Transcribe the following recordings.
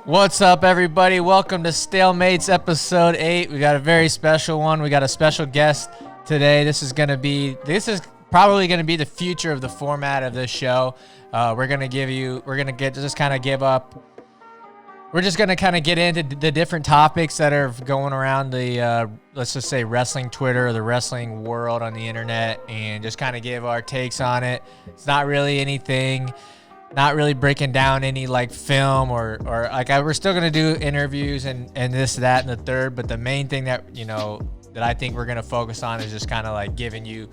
What's up, everybody? Welcome to StaleMates episode 8. We got a very special one. We got a special guest today. This is probably gonna be the future of the format of this show. We're just gonna kind of get into the different topics that are going around the let's just say wrestling Twitter or the wrestling world on the internet, and just kind of give our takes on it. It's not really anything. Not really breaking down any like film or we're still gonna do interviews and this, that, and the third. But the main thing that that I think we're gonna focus on is just kind of like giving you,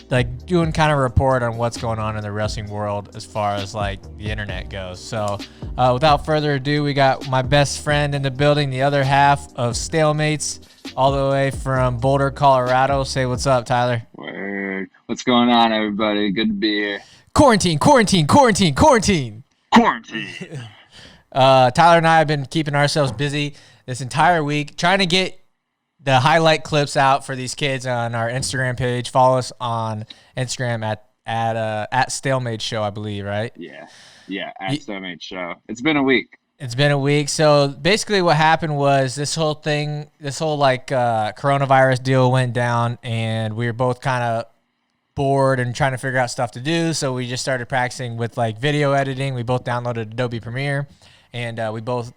like doing kind of a report on what's going on in the wrestling world as far as like the internet goes. So without further ado, we got my best friend in the building, the other half of StaleMates, all the way from Boulder, Colorado. Say what's up, Tyler. Word. What's going on, everybody? Good to be here. Quarantine. Quarantine. Tyler and I have been keeping ourselves busy this entire week, trying to get the highlight clips out for these kids on our Instagram page. Follow us on Instagram at StaleMates Show, I believe, right? Yeah, at StaleMates Show. It's been a week. So basically what happened was this whole coronavirus deal went down, and we were both kind of bored and trying to figure out stuff to do. So we just started practicing with like video editing. We both downloaded Adobe Premiere, and we both,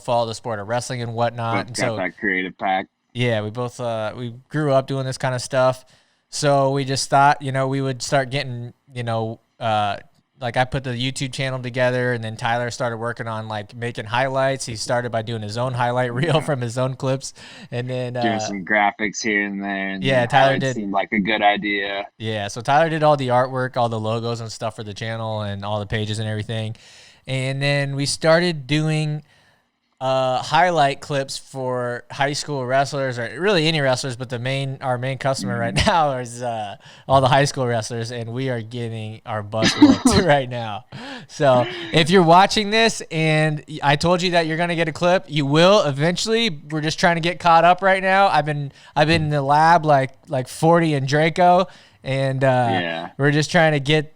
follow the sport of wrestling and whatnot. Both got that creative pack. Yeah, we both we grew up doing this kind of stuff. So we just thought, we would start getting, like I put the YouTube channel together, and then Tyler started working on like making highlights. He started by doing his own highlight reel from his own clips, and then doing some graphics here and there. And yeah, Tyler did. Seemed like a good idea. Yeah, so Tyler did all the artwork, all the logos and stuff for the channel, and all the pages and everything. And then we started doing highlight clips for high school wrestlers, or really any wrestlers, but our main customer right now is all the high school wrestlers, and we are getting our butts whooped right now. So if you're watching this and I told you that you're gonna get a clip, you will eventually. We're just trying to get caught up right now. I've been in the lab like 40 and Draco, and we're just trying to get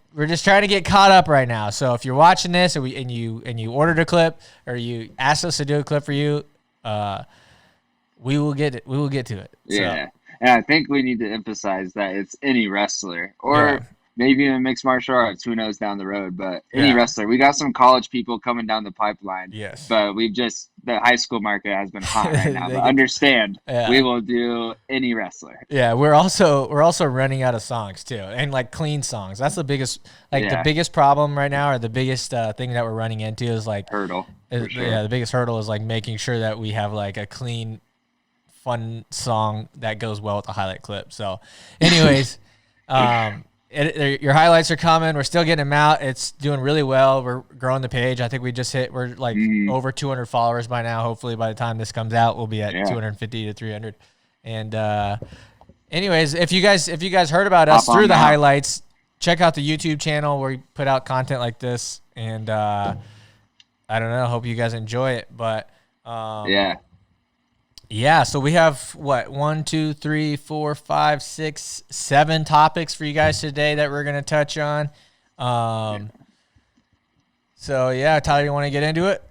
caught up right now. So if you're watching this and you ordered a clip, or you asked us to do a clip for you, we will get it. We will get to it. Yeah. So. And I think we need to emphasize that it's any wrestler, or maybe even mixed martial arts, who knows down the road, but any wrestler. We got some college people coming down the pipeline. Yes. But the high school market has been hot right now. But understand, we will do any wrestler. Yeah, we're also running out of songs too, and like clean songs. That's the biggest the biggest problem right now, or the biggest thing that we're running into is like hurdle. Sure. Yeah, the biggest hurdle is like making sure that we have like a clean, fun song that goes well with the highlight clip. So, anyways, your highlights are coming. We're still getting them out. It's doing really well. We're growing the page. I think we're like over 200 followers by now. Hopefully by the time this comes out, we'll be at 250 to 300. And anyways, if you guys heard about us through the highlights, check out the YouTube channel where we put out content like this. And I don't know. Hope you guys enjoy it. But yeah, so we have 1, 2, 3, 4, 5, 6, 7 topics for you guys today that we're gonna touch on. So yeah, Tyler, you want to get into it?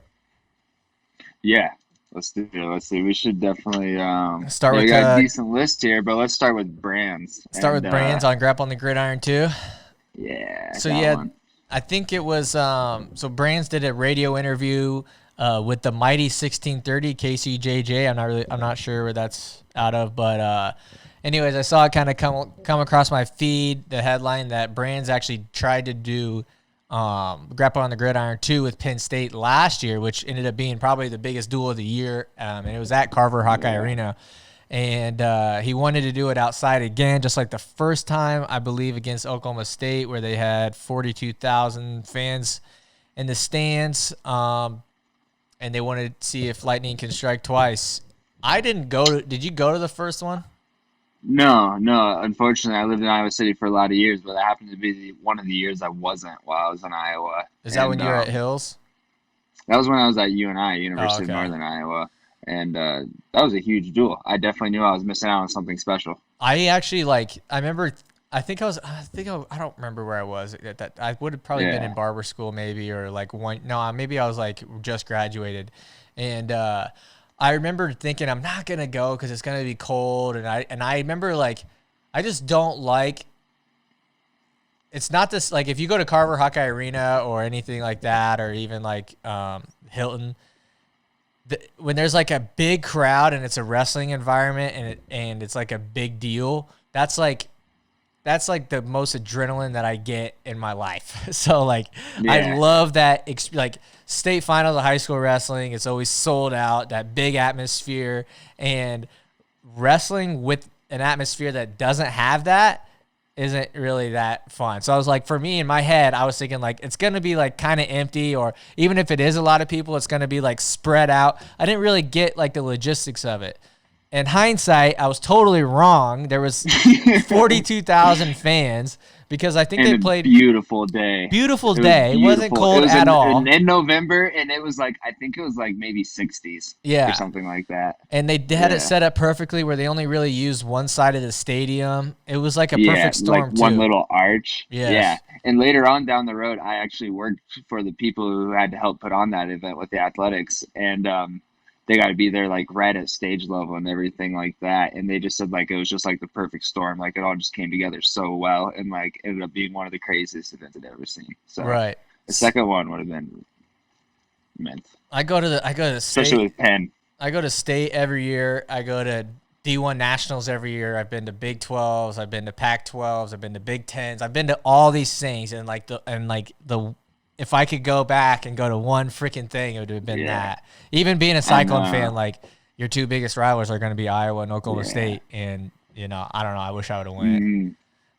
Yeah, let's do it. Let's see. We should definitely start with. We got a decent list here, but let's start with brands. Start with brands on Grapple on the Gridiron too. Yeah. So I think it was so Brands did a radio interview with the mighty 1630 KCJJ. I'm not sure where that's out of, but anyways, I saw it kind of come across my feed, the headline that Brands actually tried to do Grapple on the Gridiron 2 with Penn State last year, which ended up being probably the biggest duel of the year, and it was at Carver Hawkeye Arena. And he wanted to do it outside again, just like the first time, I believe, against Oklahoma State, where they had 42,000 fans in the stands. And they wanted to see if lightning can strike twice. I didn't go to. Did you go to the first one? No. Unfortunately, I lived in Iowa City for a lot of years, but that happened to be one of the years I wasn't while I was in Iowa. Is that when you were at Hills? That was when I was at UNI, University of Northern Iowa. And that was a huge duel. I definitely knew I was missing out on something special. I actually I I think I don't remember where I was. That I would have probably been in barber school maybe, or like maybe I was like just graduated, and I remember thinking I'm not gonna go because it's gonna be cold, and I remember like I just don't like. It's not this like if you go to Carver Hawkeye Arena or anything like that, or even like Hilton. When there's like a big crowd and it's a wrestling environment and it's like a big deal, that's like the most adrenaline that I get in my life. So like I love that like state finals of high school wrestling. It's always sold out, that big atmosphere, and wrestling with an atmosphere that doesn't have that isn't really that fun. So I was like, for me in my head, I was thinking like it's going to be like kind of empty, or even if it is a lot of people, it's going to be like spread out. I didn't really get like the logistics of it. In hindsight, I was totally wrong. There was 42,000 fans because I think they played beautiful day. Beautiful day. It wasn't cold at all. In November, and it was like I think it was like maybe 60s, or something like that. And they had it set up perfectly where they only really used one side of the stadium. It was like a perfect storm, like one little arch. Yes. Yeah. And later on down the road, I actually worked for the people who had to help put on that event with the athletics, and they got to be there like right at stage level and everything like that. And they just said like it was just like the perfect storm. Like it all just came together so well, and like ended up being one of the craziest events I'd ever seen. So the second one would have been immense. I go to state, especially with Penn. I go to state every year. I go to D1 Nationals every year. I've been to Big 12s. I've been to Pac 12s. I've been to Big 10s. I've been to all these things, and if I could go back and go to one freaking thing, it would have been that. Even being a Cyclone fan, like your two biggest rivals are going to be Iowa and Oklahoma State, and I don't know. I wish I would have went. Mm-hmm.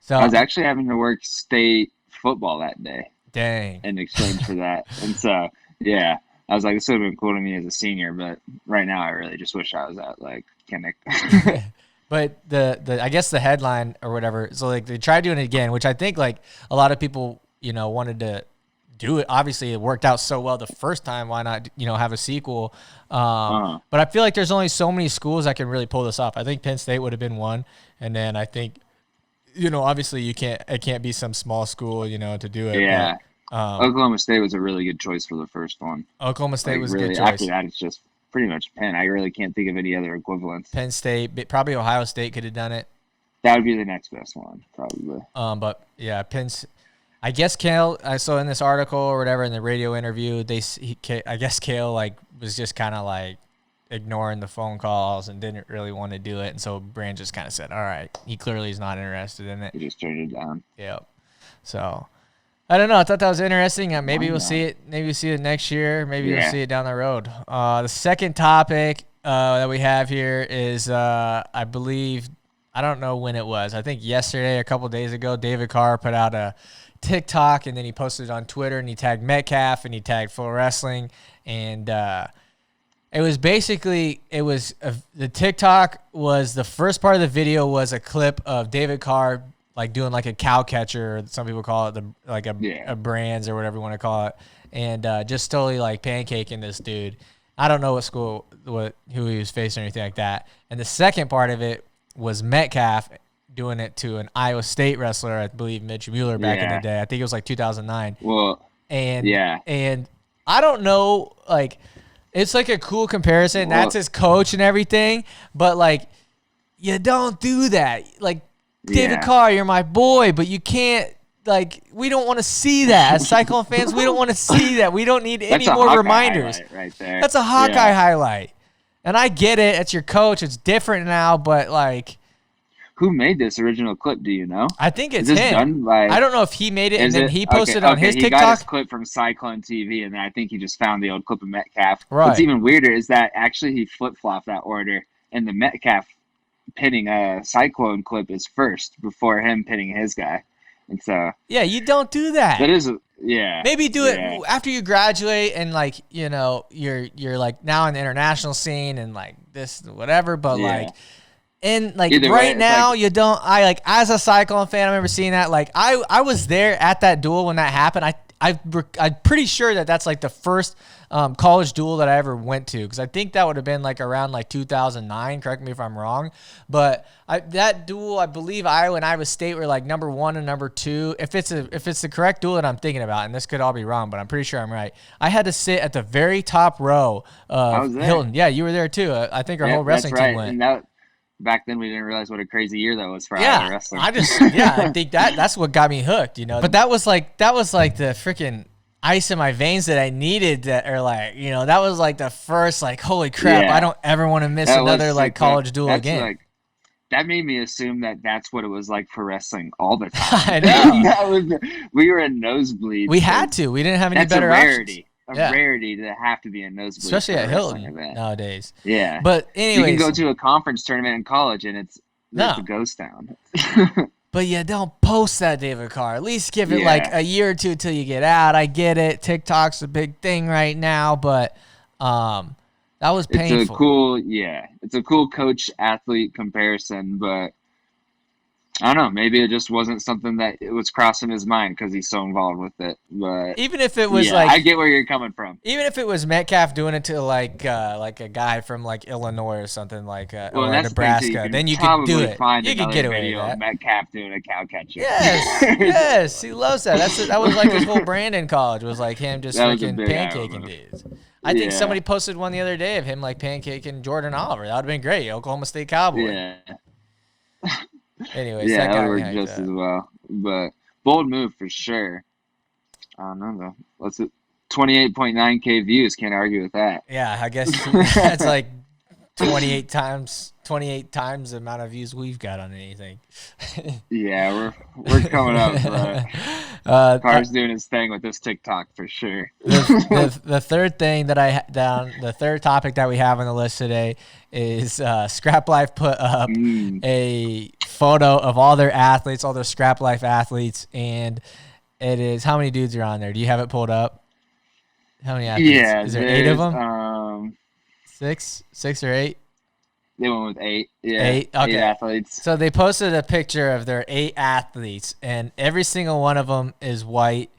So I was actually having to work state football that day. Dang. In exchange for that, and so I was like, this would have been cool to me as a senior, but right now I really just wish I was at like Kinnick. But I guess the headline or whatever. So like they tried doing it again, which I think like a lot of people wanted to do it. Obviously it worked out so well the first time, why not have a sequel? But I feel like there's only so many schools that can really pull this off. I think Penn State would have been one, and then I think obviously it can't be some small school to do it. Oklahoma State was a really good choice for the first one. Oklahoma State was really, a good choice. After that it's just pretty much Penn. I really can't think of any other equivalents. Penn State, probably Ohio State could have done it. That would be the next best one, probably. But yeah, I guess Kale, I saw in this article or whatever in the radio interview, I guess Kale like was just kind of like ignoring the phone calls and didn't really want to do it, and so Brand just kind of said, "All right," he clearly is not interested in it. He just turned it down. Yeah. So I don't know. I thought that was interesting. Maybe we'll see it. Maybe we'll see it next year. Maybe we'll see it down the road. The second topic that we have here is I believe I don't know when it was. I think yesterday, a couple days ago, David Carr put out a TikTok, and then he posted it on Twitter, and he tagged Metcalfe and he tagged Full Wrestling, and it was basically the TikTok was the first part of the video was a clip of David Carr like doing like a cow catcher, or some people call it a brands or whatever you want to call it, and just totally like pancaking this dude. I don't know who he was facing or anything like that. And the second part of it was Metcalfe doing it to an Iowa State wrestler, I believe Mitch Mueller back in the day. I think it was like 2009. Well, and I don't know, like it's like a cool comparison. Well, that's his coach and everything, but like you don't do that. Like David Carr, you're my boy, but you can't. Like we don't want to see that as Cyclone fans. We don't want to see that. We don't need any more reminders. Right there. That's a Hawkeye highlight, and I get it. It's your coach. It's different now, but like. Who made this original clip? Do you know? I think it's him. I don't know if he made it and then he posted on his TikTok. He got his clip from Cyclone TV, and then I think he just found the old clip of Metcalfe. Right. What's even weirder is that actually he flip-flopped that order, and the Metcalfe pinning a Cyclone clip is first before him pinning his guy. And so you don't do that. That is Maybe do it after you graduate and like you're like now in the international scene and like this whatever, but like. And like either right way, now, like, you don't. I like as a Cyclone fan, I remember seeing that. Like I was there at that duel when that happened. I'm pretty sure that that's like the first college duel that I ever went to, because I think that would have been like around like 2009. Correct me if I'm wrong, but that duel, I believe Iowa and Iowa State were like number 1 and number 2. If it's the correct duel that I'm thinking about, and this could all be wrong, but I'm pretty sure I'm right. I had to sit at the very top row of Hilton. Yeah, you were there too. I think our whole wrestling team went. And back then we didn't realize what a crazy year that was for Iowa wrestling. I think that's what got me hooked, you know. But that was like the freaking ice in my veins that I needed, that, or like, you know, that was like the first like, holy crap, I don't ever want to miss another like college duel again. Like, that made me assume that that's what it was like for wrestling all the time. I know. We were in nosebleeds. We had to. We didn't have any better options. Rarity to have to be in nosebleeds, especially at Hilton nowadays. Yeah, but anyways, you can go to a conference tournament in college and it's a ghost town. But yeah, don't post that, David Carr. At least give it like a year or two till you get out. I get it. TikTok's a big thing right now, but that was painful. It's a cool coach athlete comparison, but I don't know. Maybe it just wasn't something that it was crossing his mind because he's so involved with it. But even if it was like, I get where you're coming from. Even if it was Metcalfe doing it to like a guy from like Illinois or something like, or Nebraska, then you could do it. You could get away with that. Metcalfe doing a cow catcher. Yes, he loves that. That was like his whole brand in college. Was like him just freaking pancaking dudes. I think somebody posted one the other day of him like pancaking Jordan Oliver. That would have been great. Oklahoma State Cowboy. Yeah. Anyways, that worked just as well. But bold move for sure. I don't know though. What's it? 28.9K views. Can't argue with that. Yeah, I guess that's like 28 times the amount of views we've got on anything. Yeah, we're coming up. Carr's doing his thing with this TikTok for sure. The third thing that the third topic that we have on the list today is Scrap Life put up a photo of all their athletes, all their Scrap Life athletes, and it is, how many dudes are on there? Do you have it pulled up? How many athletes? Yeah, is there 8 of them? Six or 8? They went with 8. Yeah, 8. Okay. 8 athletes. So they posted a picture of their 8 athletes, and every single one of them is white.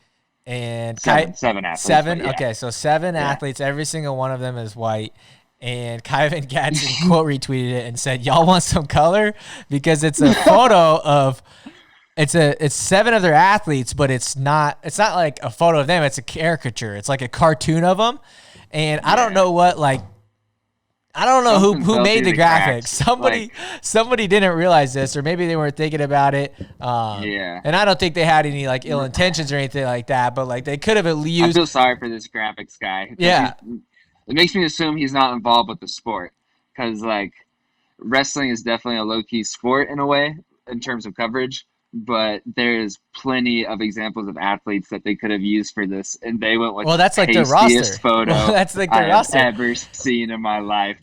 And 7 athletes. 7. Yeah. Okay, so 7 athletes. Every single one of them is white. And Kyvan Gadsden quote retweeted it and said, "Y'all want some color?" Because it's a photo of. It's 7 of their athletes, but it's not like a photo of them. It's a caricature. It's like a cartoon of them, and I don't know who made the graphics. Somebody didn't realize this, or maybe they weren't thinking about it. And I don't think they had any like ill intentions or anything like that. But like they could have at least. I feel sorry for this graphics guy. Yeah, it makes me assume he's not involved with the sport, because like wrestling is definitely a low key sport in a way in terms of coverage. But there's plenty of examples of athletes that they could have used for this, and they went with that's like the roster photo that's like the roster I've ever seen in my life.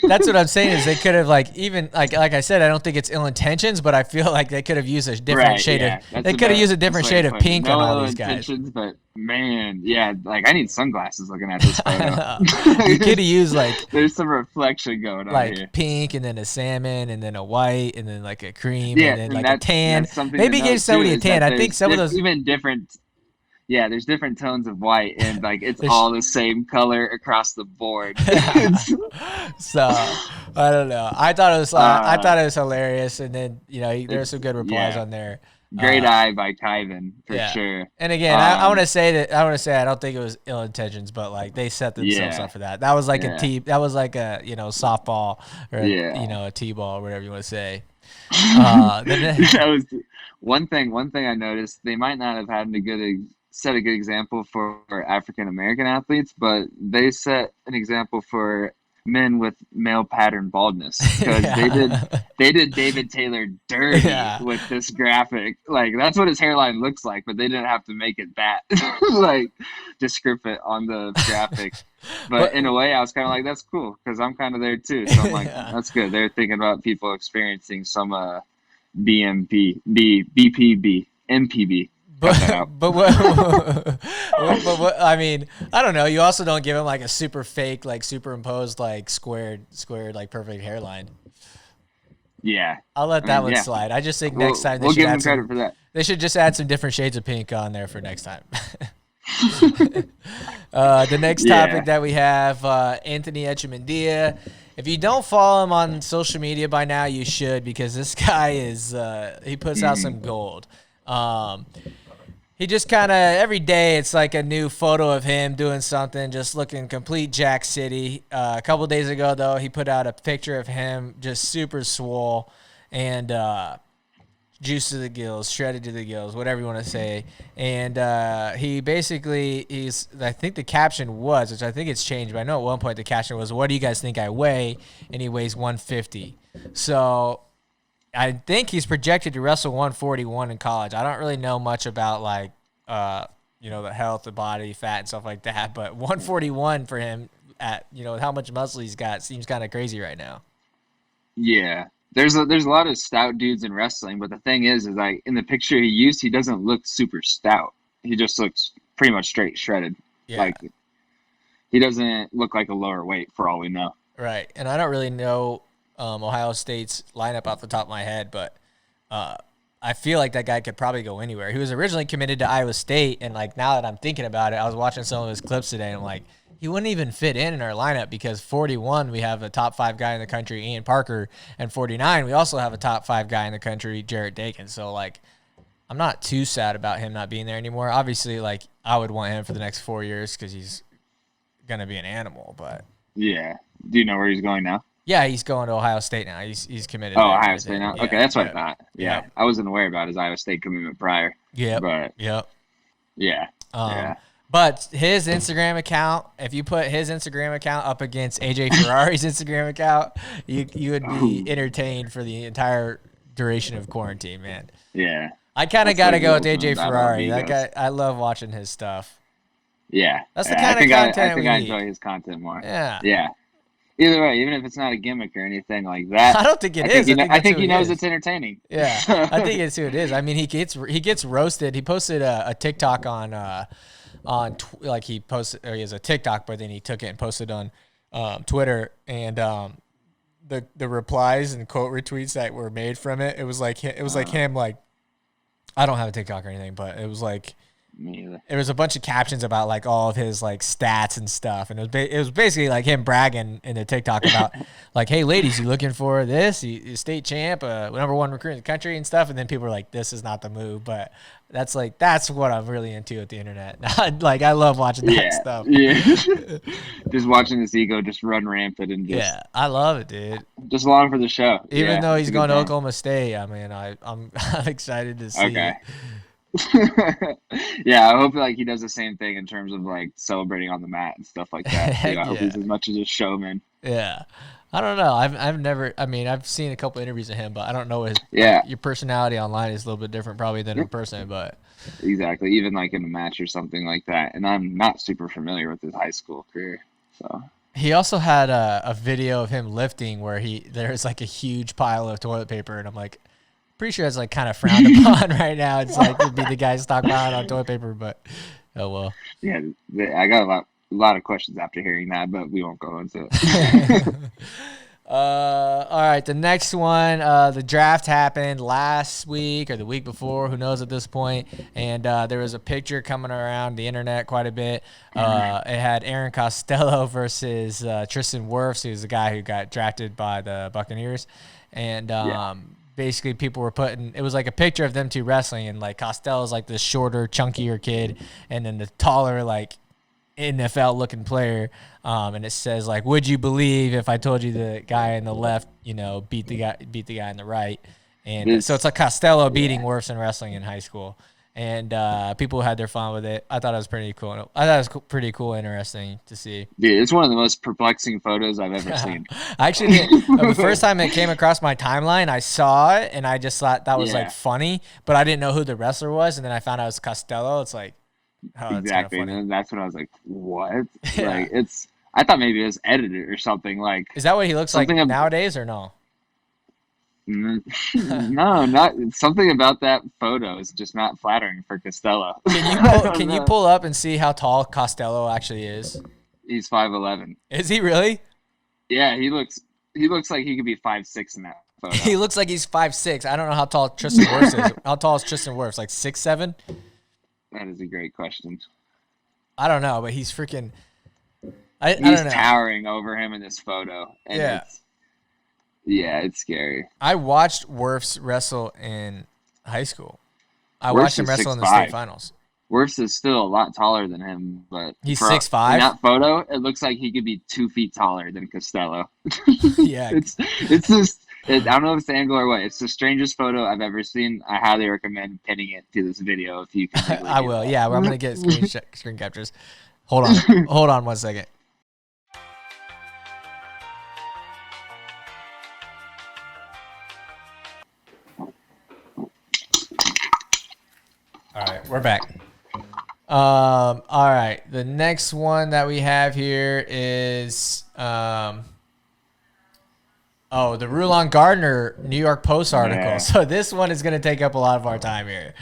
That's what I'm saying, is they could have like, even like I said, I don't think it's ill intentions, but I feel like they could have used a different shade of they could have used a different shade of pink on all these guys. But man, like I need sunglasses looking at this photo. You could have used like there's some reflection going on like here. Pink, and then a salmon, and then a white, and then like a cream, and then like a tan. Maybe give somebody a tan. I think some of those even different. Yeah, there's different tones of white, and like it's all the same color across the board. So I don't know. I thought it was hilarious, and then there's some good replies on there. Great eye by Kyvan for sure. And again, I want to say I don't think it was ill intentions, but like they set themselves up for that. That was like a softball or a t-ball or whatever you want to say. That was one thing I noticed. They might not have had set a good example for African American athletes, but they set an example for men with male pattern baldness, because they did David Taylor dirty with this graphic. Like that's what his hairline looks like, but they didn't have to make it that like descriptive on the graphic. But in a way, I was kind of like, that's cool, because I'm kind of there too. So I'm like, that's good. They're thinking about people experiencing some BPB, MPB. But what I mean, I don't know. You also don't give him like a super fake, like superimposed, like squared, like perfect hairline. Yeah, I'll let that one slide. I just think next time we'll give him credit for that. They should just add some different shades of pink on there for next time. The next Yeah. topic that we have, Anthony Echemendia. If you don't follow him on social media by now, you should, because this guy is he puts out some gold. He just kind of every day it's like a new photo of him doing something, just looking complete Jack City. A couple days ago though, he put out a picture of him just super swole and juice to the gills, shredded to the gills, whatever you want to say. And he basically I think the caption was, which I think it's changed, but I know at one point the caption was, "What do you guys think I weigh?" And he weighs 150. So I think he's projected to wrestle 141 in college. I don't really know much about like, the health, the body, fat, and stuff like that. But 141 for him at how much muscle he's got seems kind of crazy right now. Yeah. There's a lot of stout dudes in wrestling, but the thing is like in the picture he used, he doesn't look super stout. He just looks pretty much straight shredded. Yeah. Like he doesn't look like a lower weight for all we know. Right, and I don't really know Ohio State's lineup off the top of my head, but I feel like that guy could probably go anywhere. He was originally committed to Iowa State, and like now that I'm thinking about it, I was watching some of his clips today, and I'm like, he wouldn't even fit in our lineup because 41, we have a top 5 guy in the country, Ian Parker, and 49, we also have a top 5 guy in the country, Jarrett Dakin. So like, I'm not too sad about him not being there anymore. Obviously, like I would want him for the next 4 years because he's gonna be an animal. But yeah, do you know where he's going now? Yeah, he's going to Ohio State now. He's committed. Oh, Ohio State now. Yeah, okay, that's what I thought. Yeah, yeah. I wasn't aware about his Iowa State commitment prior. Yeah, but yep. Yeah, yeah. But his Instagram account, if you put his Instagram account up against AJ Ferrari's Instagram account, you would be entertained for the entire duration of quarantine, man. Yeah. I kind of got to go with AJ Ferrari. That guy, I love watching his stuff. Yeah. That's the kind of content I think I enjoy his content more. Yeah. Yeah. Either way, even if it's not a gimmick or anything like that. I don't think it is. I think he knows it's entertaining. Yeah. I think it's who it is. I mean, he gets roasted. He posted a TikTok he has a TikTok, but then he took it and posted on Twitter, and the replies and quote retweets that were made from it, it was like him like, I don't have a TikTok or anything, but it was like, me either. It was a bunch of captions about like all of his like stats and stuff, and it was basically like him bragging in the TikTok about like, hey ladies, you looking for this? You state champ, number 1 recruit in the country and stuff, and then people are like, this is not the move, but that's what I'm really into at the internet. Like I love watching that stuff. Yeah, just watching his ego just run rampant and just I love it, dude. Just along for the show. Even though he's going to Oklahoma State, I mean, I'm excited to see. Okay. Yeah, I hope like he does the same thing in terms of like celebrating on the mat and stuff like that. I hope he's as much as a showman. Yeah, I don't know. I've never. I mean, I've seen a couple interviews of him, but I don't know his. Yeah, your personality online is a little bit different probably than in person, but exactly. Even like in a match or something like that. And I'm not super familiar with his high school career, so. He also had a video of him lifting where there's like a huge pile of toilet paper, and I'm like, pretty sure it's like kind of frowned upon right now. It's like it'd be the guy stockpiling on toilet paper, but oh well. Yeah, I got a lot of questions after hearing that, but we won't go into it. All right, the next one, the draft happened last week or the week before, who knows at this point, and there was a picture coming around the internet quite a bit. It had Aaron Costello versus Tristan Wirfs, who's the guy who got drafted by the Buccaneers, and basically people were putting, it was like a picture of them two wrestling, and like Costello's like the shorter, chunkier kid, and then the taller, like NFL looking player, and it says like, would you believe if I told you the guy in the left, beat the guy in the right? And so it's like Costello beating Wirfs in wrestling in high school, and people had their fun with it. I thought it was pretty cool. Interesting to see. Dude, it's one of the most perplexing photos I've ever seen. I actually didn't. The first time it came across my timeline, I saw it and I just thought that was like funny, but I didn't know who the wrestler was, and then I found out it was Costello. It's like, oh, exactly. And that's when I was like, what? Like I thought maybe it was edited or something. Like, is that what he looks like nowadays or no? No, not something about that photo is just not flattering for Costello. Can you pull up and see how tall Costello actually is? He's 5'11". Is he really? Yeah, he looks like he could be 5'6" in that photo. He looks like he's 5'6". I don't know how tall Tristan Wirfs is. How tall is Tristan Wirfs? Like 6'7"? That is a great question. I don't know, but he's freaking. I He's don't know. towering over him in this photo, and Yeah. it's scary. I watched Wirfs wrestle in high school. I Wirfs watched him is wrestle in the state 6'5". finals. Wirfs is still a lot taller than him, but He's in 6'5". that photo, it looks like he could be 2 feet taller than Costello. Yeah. It's just I don't know if it's the angle or what. It's the strangest photo I've ever seen. I highly recommend pinning it to this video if you can. Really I will. that. Yeah, I'm gonna get screen captures. Hold on. Hold on 1 second. All right, we're back. All right, the next one that we have here is the Rulon Gardner New York Post article. Yeah. So this one is going to take up a lot of our time here.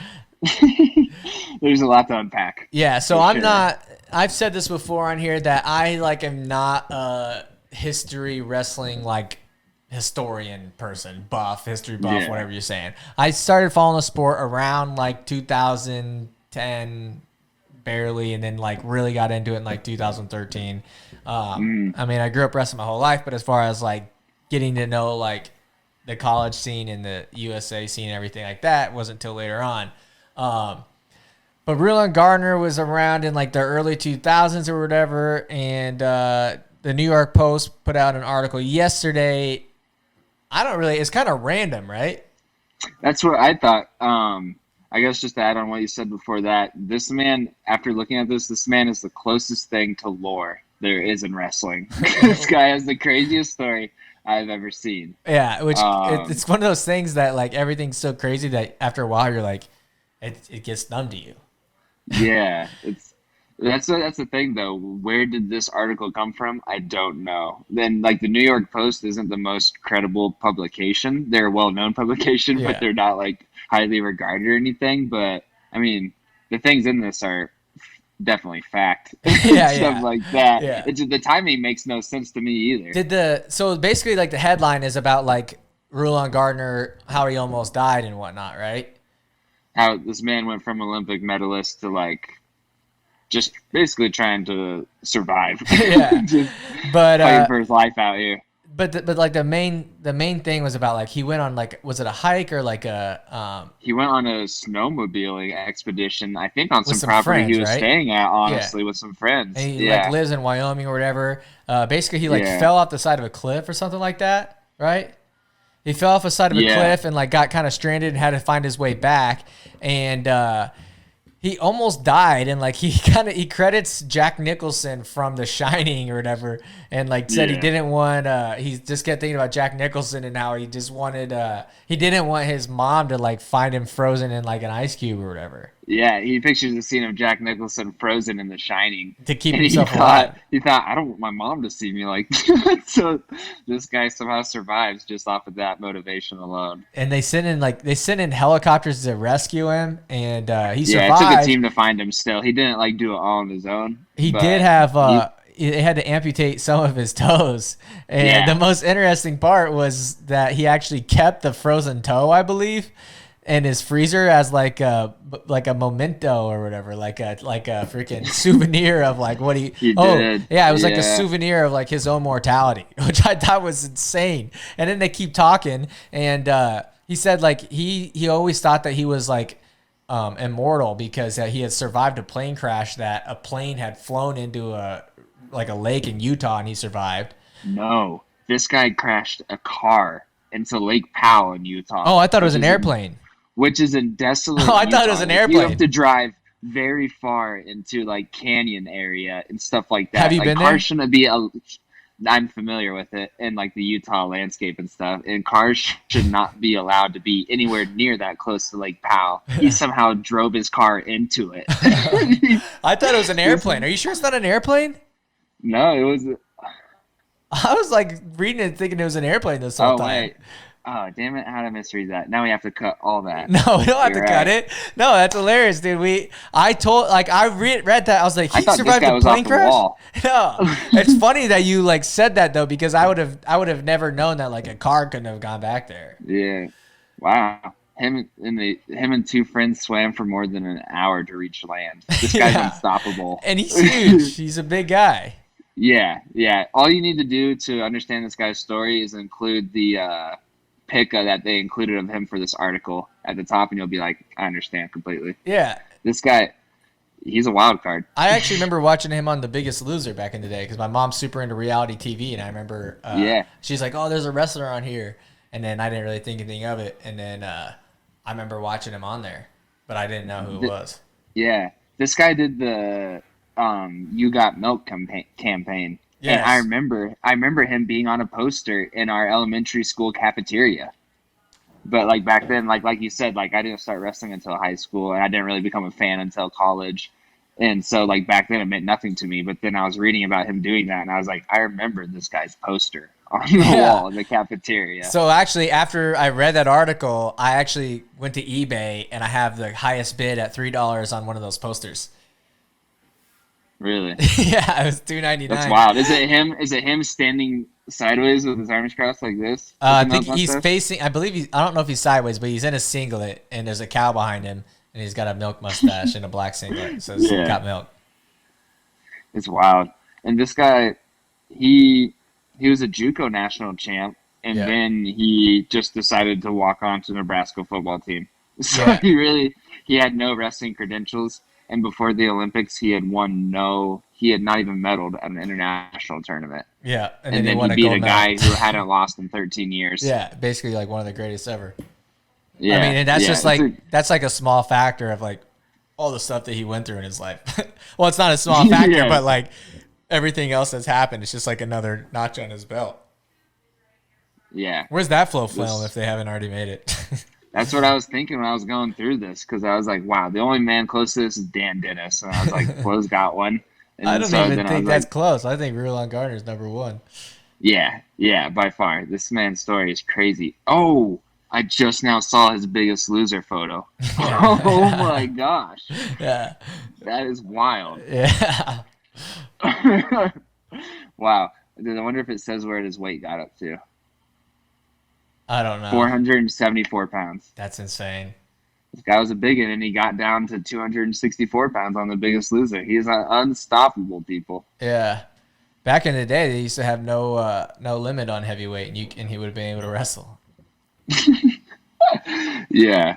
There's a lot to unpack. Yeah, so I've said this before on here that I am not a history wrestling historian person, history buff, whatever you're saying. I started following the sport around 2010 barely, and then really got into it in 2013. I mean, I grew up wrestling my whole life, but as far as getting to know the college scene and the USA scene and everything like that wasn't until later on. But Rulon Gardner was around in the early 2000s or whatever, and the New York Post put out an article yesterday. It's kind of random, right? That's what I thought. I guess just to add on what you said before that, this man, after looking at this man is the closest thing to lore there is in wrestling. This guy has the craziest story I've ever seen. Yeah, which it's one of those things that everything's so crazy that after a while you're it gets numb to you. Yeah, that's the thing though. Where did this article come from? I don't know. Then the New York Post isn't the most credible publication. They're a well-known publication, but they're not highly regarded or anything. But I mean, the things in this are definitely fact. Stuff like that. Yeah. The timing makes no sense to me either. So basically the headline is about Rulon Gardner, how he almost died and whatnot, right? How this man went from Olympic medalist to just basically trying to survive. Yeah, just but fighting for his life out here. But the main thing was about he went on was it a hike or he went on a snowmobiling expedition, I think on some property friends, he was staying at, honestly, with some friends. And he lives in Wyoming or whatever. Basically he fell off the side of a cliff or something like that, right? He fell off the side of a cliff and got kind of stranded and had to find his way back, and he almost died, and he credits Jack Nicholson from The Shining or whatever, and said he didn't want he just kept thinking about Jack Nicholson and how he just wanted he didn't want his mom to find him frozen in an ice cube or whatever. Yeah, he pictures the scene of Jack Nicholson frozen in The Shining to keep himself alive. He thought, I don't want my mom to see me like that. So this guy somehow survives just off of that motivation alone. And they sent in helicopters to rescue him, and he survived. Yeah, it took a team to find him still. He didn't do it all on his own. He did have they had to amputate some of his toes. And the most interesting part was that he actually kept the frozen toe, I believe, in his freezer as a memento or whatever, like a freaking souvenir of what he did. Yeah, it was a souvenir of his own mortality, which I thought was insane. And then they keep talking, and he said he always thought that he was immortal because he had survived a plane crash, that a plane had flown into a lake in Utah and he survived. No, this guy crashed a car into Lake Powell in Utah. Oh, I thought it was an airplane. Which is in desolate I thought it was an airplane. You have to drive very far into canyon area and stuff like that. Have you been there? Cars shouldn't be I'm familiar with it and the Utah landscape and stuff. And cars should not be allowed to be anywhere near that close to Lake Powell. He somehow drove his car into it. I thought it was an airplane. Are you sure it's not an airplane? No, it was. I was reading it thinking it was an airplane this whole time. Wait. Oh, damn it. How did I misread that? Now we have to cut all that. No, we don't have to cut it. No, that's hilarious, dude. I read that. I was like, he survived a plane crash? No. It's funny that you said that though, because I would have never known that a car couldn't have gone back there. Yeah. Wow. him and two friends swam for more than an hour to reach land. This guy's unstoppable. And he's huge. He's a big guy. Yeah, yeah. All you need to do to understand this guy's story is include the pic that they included of him for this article at the top, and you'll be like, I understand completely. Yeah. This guy, he's a wild card. I actually remember watching him on The Biggest Loser back in the day because my mom's super into reality TV, and I remember she's like, oh, there's a wrestler on here. And then I didn't really think anything of it. And then I remember watching him on there, but I didn't know who it was. Yeah. This guy did the You Got Milk campaign. Yes. And I remember him being on a poster in our elementary school cafeteria. But like back then, like you said, like I didn't start wrestling until high school, and I didn't really become a fan until college. And so like back then it meant nothing to me. But then I was reading about him doing that, and I was like, I remember this guy's poster on the wall in the cafeteria. So actually, after I read that article, I actually went to eBay, and I have the highest bid at $3 on one of those posters. Really? Yeah, it was $2.99. That's wild. Is it him? Is it him standing sideways with his arms crossed like this? I think he's facing. I believe I don't know if he's sideways, but he's in a singlet, and there's a cow behind him, and he's got a milk mustache and a black singlet. So he's got milk. It's wild. And this guy, he was a JUCO national champ, and then he just decided to walk on to the Nebraska football team. So he had no wrestling credentials. And before the Olympics, he had not even medaled at an international tournament. Yeah. And then he beat a guy who hadn't lost in 13 years. Yeah, basically like one of the greatest ever. Yeah. I mean, and that's just like, that's like a small factor of like all the stuff that he went through in his life. Well, it's not a small factor, but like everything else that's happened, it's just like another notch on his belt. Yeah. Where's that film if they haven't already made it? That's what I was thinking when I was going through this, because I was like, wow, the only man close to this is Dan Dennis. And I was like, Flo's got one. And I don't even think that's close. I think Rulon Gardner is number one. Yeah, by far. This man's story is crazy. Oh, I just now saw his Biggest Loser photo. Oh my gosh. Yeah. That is wild. Yeah. Wow. I wonder if it says where his weight got up to. I don't know. 474 pounds. That's insane. This guy was a big one, and he got down to 264 pounds on The Biggest Loser. He's unstoppable, people. Yeah. Back in the day, they used to have no limit on heavyweight, and he would have been able to wrestle. Yeah.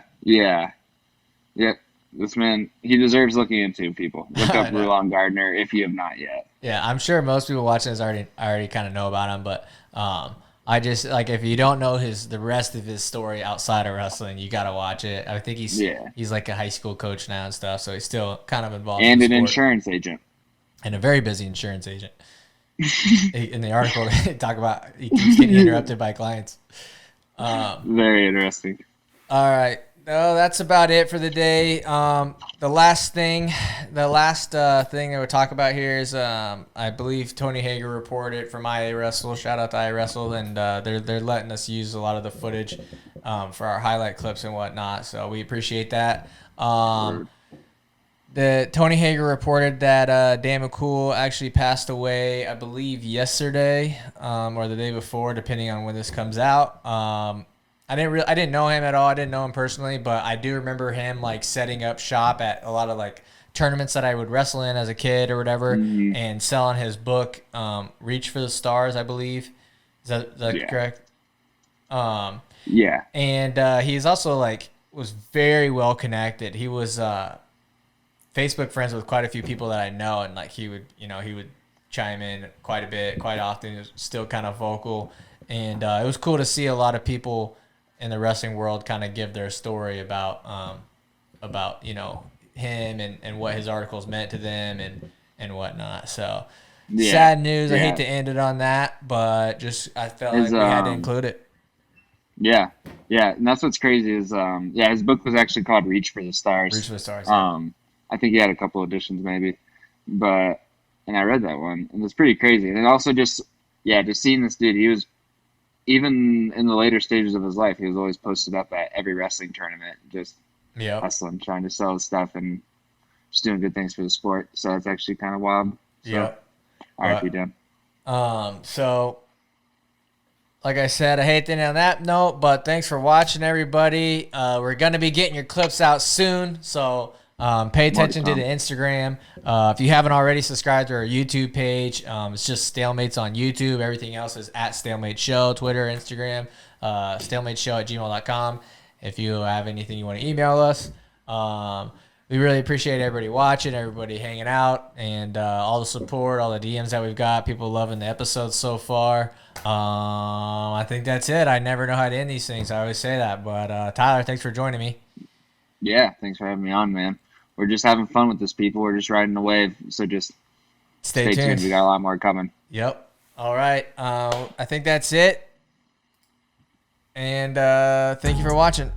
This man, he deserves looking into, people. Look up Rulon Gardner if you have not yet. Yeah, I'm sure most people watching this already kind of know about him, but I just like if you don't know the rest of his story outside of wrestling, you gotta watch it. I think he's like a high school coach now and stuff, so he's still kind of involved. And in an insurance agent. And a very busy insurance agent. In the article, they talk about he keeps getting interrupted by clients. Very interesting. All right. No, that's about it for the day. The last thing I would talk about here is I believe Tony Hager reported from iWrestle. Shout out to iWrestle, and they're letting us use a lot of the footage for our highlight clips and whatnot. So we appreciate that. The Tony Hager reported that Dan McCool actually passed away, I believe, yesterday or the day before, depending on when this comes out. I didn't know him at all. I didn't know him personally, but I do remember him like setting up shop at a lot of like tournaments that I would wrestle in as a kid or whatever, and selling his book, Reach for the Stars, I believe. Is that correct? Yeah. And he's also like was very well connected. He was Facebook friends with quite a few people that I know, and like he would chime in quite a bit, quite often. He was still kind of vocal, and it was cool to see a lot of people in the wrestling world kind of give their story about him and what his articles meant to them and whatnot. So sad news. I hate to end it on that, but just I felt like we had to include it. Yeah, and that's what's crazy is his book was actually called Reach for the Stars. Reach for the Stars. Yeah. I think he had a couple editions maybe, and I read that one, and it's pretty crazy. And also just seeing this dude, he was, even in the later stages of his life, he was always posted up at every wrestling tournament, just hustling, trying to sell his stuff and just doing good things for the sport. So that's actually kind of wild. So, yeah. RIP Dan. So like I said, I hate to end on that note, but thanks for watching, everybody. We're going to be getting your clips out soon, so pay attention to the Instagram. If you haven't already subscribed to our YouTube page, it's just StaleMates on YouTube. Everything else is at StaleMates Show, Twitter, Instagram, StaleMatesShow@gmail.com. If you have anything you want to email us. We really appreciate everybody watching, everybody hanging out, and all the support, all the DMs that we've got, people loving the episodes so far. I think that's it. I never know how to end these things. I always say that. But Tyler, thanks for joining me. Yeah, thanks for having me on, man. We're just having fun with this, people. We're just riding the wave. So just stay tuned. We got a lot more coming. Yep. All right. I think that's it. And thank you for watching.